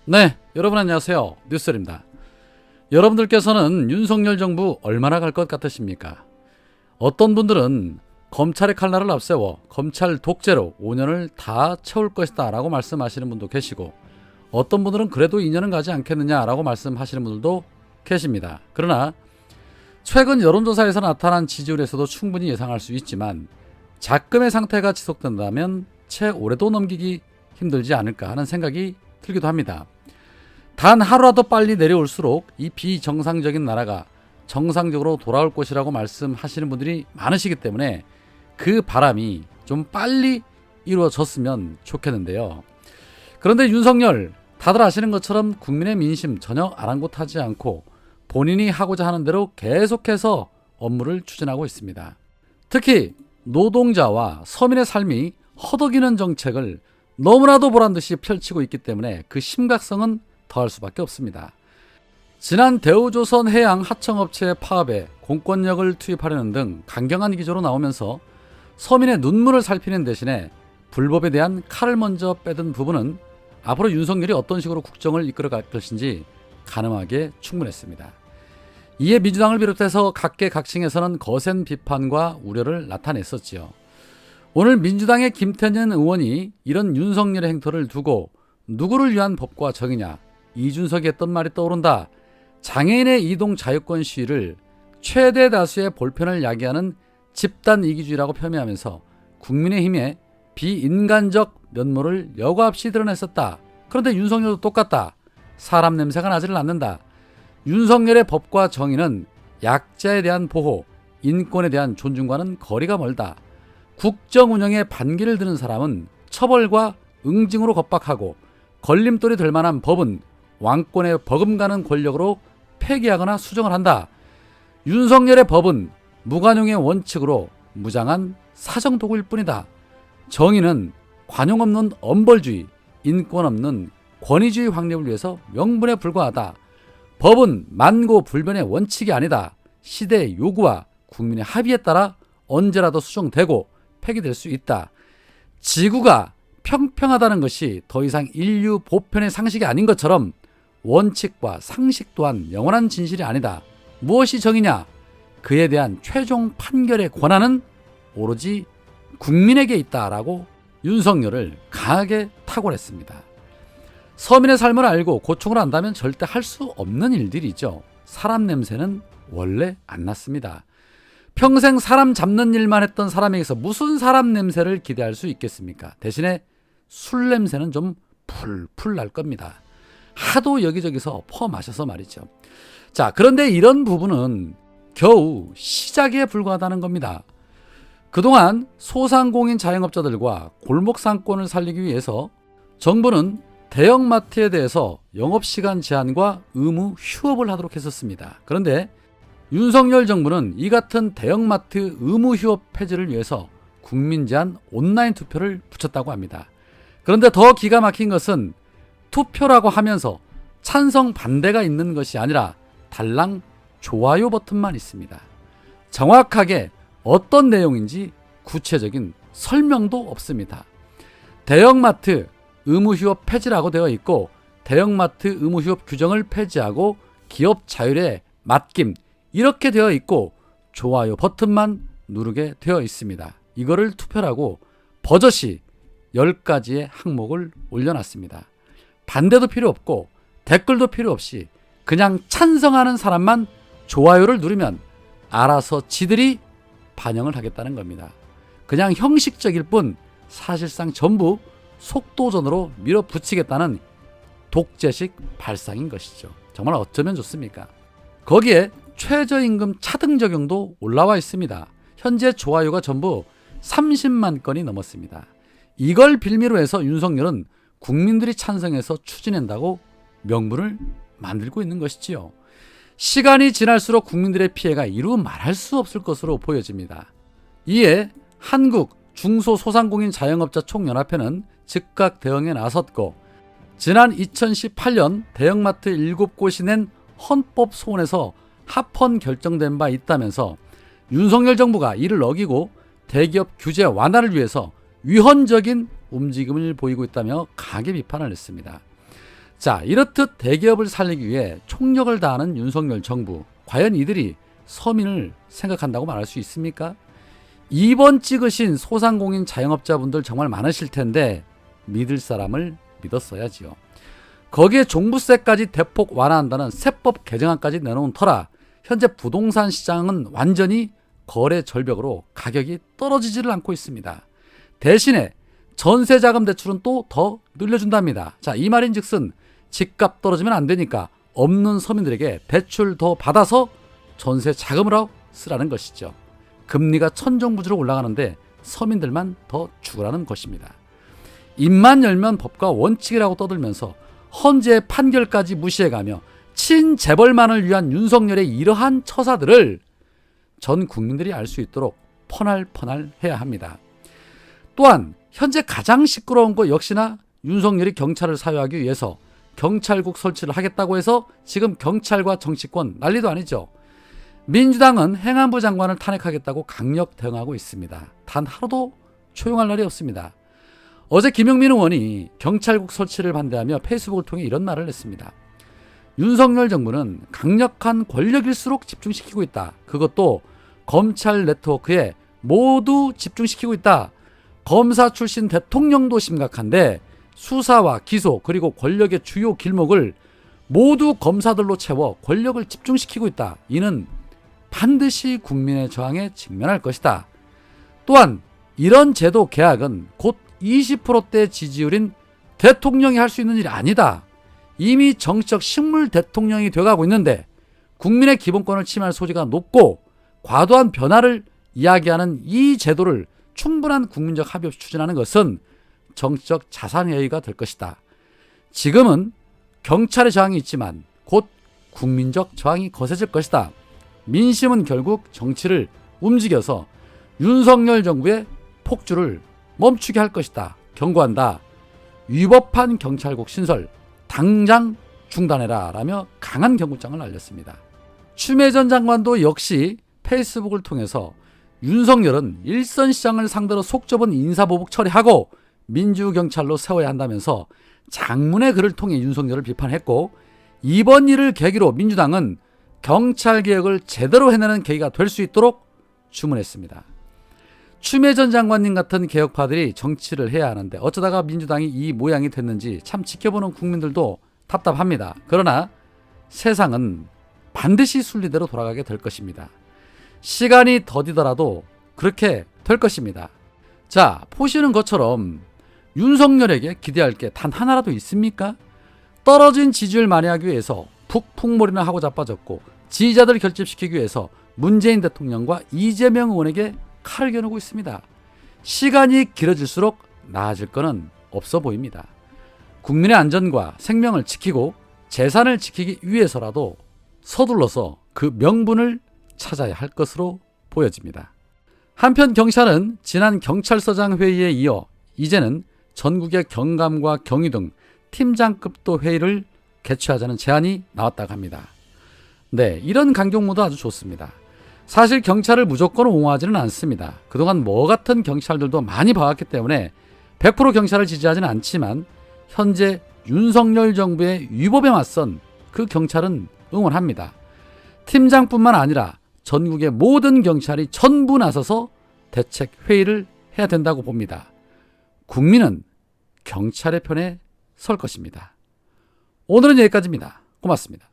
네, 여러분 안녕하세요. 뉴스입니다. 여러분들께서는 윤석열 정부 얼마나 갈 것 같으십니까? 어떤 분들은 검찰의 칼날을 앞세워 검찰 독재로 5년을 다 채울 것이다 라고 말씀하시는 분도 계시고, 어떤 분들은 그래도 2년은 가지 않겠느냐라고 말씀하시는 분들도 계십니다. 그러나 최근 여론조사에서 나타난 지지율에서도 충분히 예상할 수 있지만, 작금의 상태가 지속된다면 채 올해도 넘기기 힘들지 않을까 하는 생각이 들기도 합니다. 단 하루라도 빨리 내려올수록 이 비정상적인 나라가 정상적으로 돌아올 것이라고 말씀하시는 분들이 많으시기 때문에 그 바람이 좀 빨리 이루어졌으면 좋겠는데요. 그런데 윤석열, 다들 아시는 것처럼 국민의 민심 전혀 아랑곳하지 않고 본인이 하고자 하는 대로 계속해서 업무를 추진하고 있습니다. 특히 노동자와 서민의 삶이 허덕이는 정책을 너무나도 보란듯이 펼치고 있기 때문에 그 심각성은 더할 수밖에 없습니다. 지난 대우조선 해양 하청업체 파업에 공권력을 투입하려는 등 강경한 기조로 나오면서 서민의 눈물을 살피는 대신에 불법에 대한 칼을 먼저 빼든 부분은 앞으로 윤석열이 어떤 식으로 국정을 이끌어갈 것인지 가늠하기에 충분했습니다. 이에 민주당을 비롯해서 각계각층에서는 거센 비판과 우려를 나타냈었지요. 오늘 민주당의 김태년 의원이 이런 윤석열의 행태를 두고 누구를 위한 법과 정의냐, 이준석이 했던 말이 떠오른다, 장애인의 이동 자유권 시위를 최대 다수의 볼편을 야기하는 집단 이기주의라고 폄훼하면서 국민의힘의 비인간적 면모를 여과 없이 드러냈었다. 그런데 윤석열도 똑같다. 사람 냄새가 나지를 않는다. 윤석열의 법과 정의는 약자에 대한 보호, 인권에 대한 존중과는 거리가 멀다. 국정 운영에 반기를 드는 사람은 처벌과 응징으로 겁박하고, 걸림돌이 될 만한 법은 왕권에 버금가는 권력으로 폐기하거나 수정을 한다. 윤석열의 법은 무관용의 원칙으로 무장한 사정도구일 뿐이다. 정의는 관용 없는 엄벌주의, 인권 없는 권위주의 확립을 위해서 명분에 불과하다. 법은 만고불변의 원칙이 아니다. 시대의 요구와 국민의 합의에 따라 언제라도 수정되고 폐기될 수 있다. 지구가 평평하다는 것이 더 이상 인류 보편의 상식이 아닌 것처럼 원칙과 상식 또한 영원한 진실이 아니다. 무엇이 정의냐? 그에 대한 최종 판결의 권한은 오로지 국민에게 있다라고 윤석열을 강하게 탁월했습니다. 서민의 삶을 알고 고충을 안다면 절대 할 수 없는 일들이죠. 사람 냄새는 원래 안 났습니다. 평생 사람 잡는 일만 했던 사람에게서 무슨 사람 냄새를 기대할 수 있겠습니까? 대신에 술 냄새는 좀 풀풀 날 겁니다. 하도 여기저기서 퍼마셔서 말이죠. 자, 그런데 이런 부분은 겨우 시작에 불과하다는 겁니다. 그동안 소상공인 자영업자들과 골목 상권을 살리기 위해서 정부는 대형마트에 대해서 영업시간 제한과 의무 휴업을 하도록 했었습니다. 그런데 윤석열 정부는 이 같은 대형마트 의무 휴업 폐지를 위해서 국민 제한 온라인 투표를 붙였다고 합니다. 그런데 더 기가 막힌 것은 투표라고 하면서 찬성 반대가 있는 것이 아니라 달랑 좋아요 버튼만 있습니다. 정확하게 어떤 내용인지 구체적인 설명도 없습니다. 대형마트 의무 휴업 폐지라고 되어 있고, 대형마트 의무 휴업 규정을 폐지하고 기업 자율에 맡김 이렇게 되어 있고, 좋아요 버튼만 누르게 되어 있습니다. 이거를 투표라고 버젓이 10가지의 항목을 올려놨습니다. 반대도 필요 없고 댓글도 필요 없이 그냥 찬성하는 사람만 좋아요를 누르면 알아서 지들이 반영을 하겠다는 겁니다. 그냥 형식적일 뿐 사실상 전부 속도전으로 밀어붙이겠다는 독재식 발상인 것이죠. 정말 어쩌면 좋습니까? 거기에 최저임금 차등 적용도 올라와 있습니다. 현재 좋아요가 전부 30만 건이 넘었습니다. 이걸 빌미로 해서 윤석열은 국민들이 찬성해서 추진한다고 명분을 만들고 있는 것이지요. 시간이 지날수록 국민들의 피해가 이루 말할 수 없을 것으로 보여집니다. 이에 한국 중소소상공인 자영업자 총연합회는 즉각 대응에 나섰고, 지난 2018년 대형마트 7곳이 낸 헌법 소원에서 합헌 결정된 바 있다면서 윤석열 정부가 이를 어기고 대기업 규제 완화를 위해서 위헌적인 움직임을 보이고 있다며 강하게 비판을 했습니다. 자, 이렇듯 대기업을 살리기 위해 총력을 다하는 윤석열 정부, 과연 이들이 서민을 생각한다고 말할 수 있습니까? 2번 찍으신 소상공인 자영업자분들 정말 많으실 텐데 믿을 사람을 믿었어야지요. 거기에 종부세까지 대폭 완화한다는 세법 개정안까지 내놓은 터라 현재 부동산 시장은 완전히 거래 절벽으로 가격이 떨어지지를 않고 있습니다. 대신에 전세자금 대출은 또 더 늘려준답니다. 자, 이 말인즉슨 집값 떨어지면 안 되니까 없는 서민들에게 대출 더 받아서 전세 자금으로 쓰라는 것이죠. 금리가 천정부지로 올라가는데 서민들만 더 죽으라는 것입니다. 입만 열면 법과 원칙이라고 떠들면서 헌재의 판결까지 무시해가며 친재벌만을 위한 윤석열의 이러한 처사들을 전 국민들이 알 수 있도록 퍼날 해야 합니다. 또한 현재 가장 시끄러운 거 역시나 윤석열이 경찰을 사유하기 위해서 경찰국 설치를 하겠다고 해서 지금 경찰과 정치권 난리도 아니죠. 민주당은 행안부 장관을 탄핵하겠다고 강력 대응하고 있습니다. 단 하루도 조용할 날이 없습니다. 어제 김용민 의원이 경찰국 설치를 반대하며 페이스북을 통해 이런 말을 했습니다. 윤석열 정부는 강력한 권력일수록 집중시키고 있다. 그것도 검찰 네트워크에 모두 집중시키고 있다. 검사 출신 대통령도 심각한데 수사와 기소 그리고 권력의 주요 길목을 모두 검사들로 채워 권력을 집중시키고 있다. 이는 반드시 국민의 저항에 직면할 것이다. 또한 이런 제도 개혁은 곧 20%대 지지율인 대통령이 할 수 있는 일이 아니다. 이미 정치적 식물 대통령이 되어가고 있는데 국민의 기본권을 침해할 소지가 높고 과도한 변화를 이야기하는 이 제도를 충분한 국민적 합의 없이 추진하는 것은 정치적 자산회의가 될 것이다. 지금은 경찰의 저항이 있지만 곧 국민적 저항이 거세질 것이다. 민심은 결국 정치를 움직여서 윤석열 정부의 폭주를 멈추게 할 것이다. 경고한다. 위법한 경찰국 신설 당장 중단해라 라며 강한 경고장을 날렸습니다. 추미애 전 장관도 역시 페이스북을 통해서 윤석열은 일선시장을 상대로 속 좁은 인사보복 처리하고 민주경찰로 세워야 한다면서 장문의 글을 통해 윤석열을 비판했고 이번 일을 계기로 민주당은 경찰개혁을 제대로 해내는 계기가 될 수 있도록 주문했습니다. 추미애 전 장관님 같은 개혁파들이 정치를 해야 하는데 어쩌다가 민주당이 이 모양이 됐는지 참 지켜보는 국민들도 답답합니다. 그러나 세상은 반드시 순리대로 돌아가게 될 것입니다. 시간이 더디더라도 그렇게 될 것입니다. 자, 보시는 것처럼 윤석열에게 기대할 게 단 하나라도 있습니까? 떨어진 지지율 만회하기 위해서 북풍몰이나 하고 자빠졌고 지지자들 결집시키기 위해서 문재인 대통령과 이재명 의원에게 칼을 겨누고 있습니다. 시간이 길어질수록 나아질 거는 없어 보입니다. 국민의 안전과 생명을 지키고 재산을 지키기 위해서라도 서둘러서 그 명분을 찾아야 할 것으로 보여집니다. 한편 경찰은 지난 경찰서장 회의에 이어 이제는 전국의 경감과 경위 등 팀장급도 회의를 개최하자는 제안이 나왔다고 합니다. 네, 이런 강경모도 아주 좋습니다. 사실 경찰을 무조건 옹호하지는 않습니다. 그동안 뭐 같은 경찰들도 많이 봐왔기 때문에 100% 경찰을 지지하지는 않지만 현재 윤석열 정부의 위법에 맞선 그 경찰은 응원합니다. 팀장뿐만 아니라 전국의 모든 경찰이 전부 나서서 대책 회의를 해야 된다고 봅니다. 국민은 경찰의 편에 설 것입니다. 오늘은 여기까지입니다. 고맙습니다.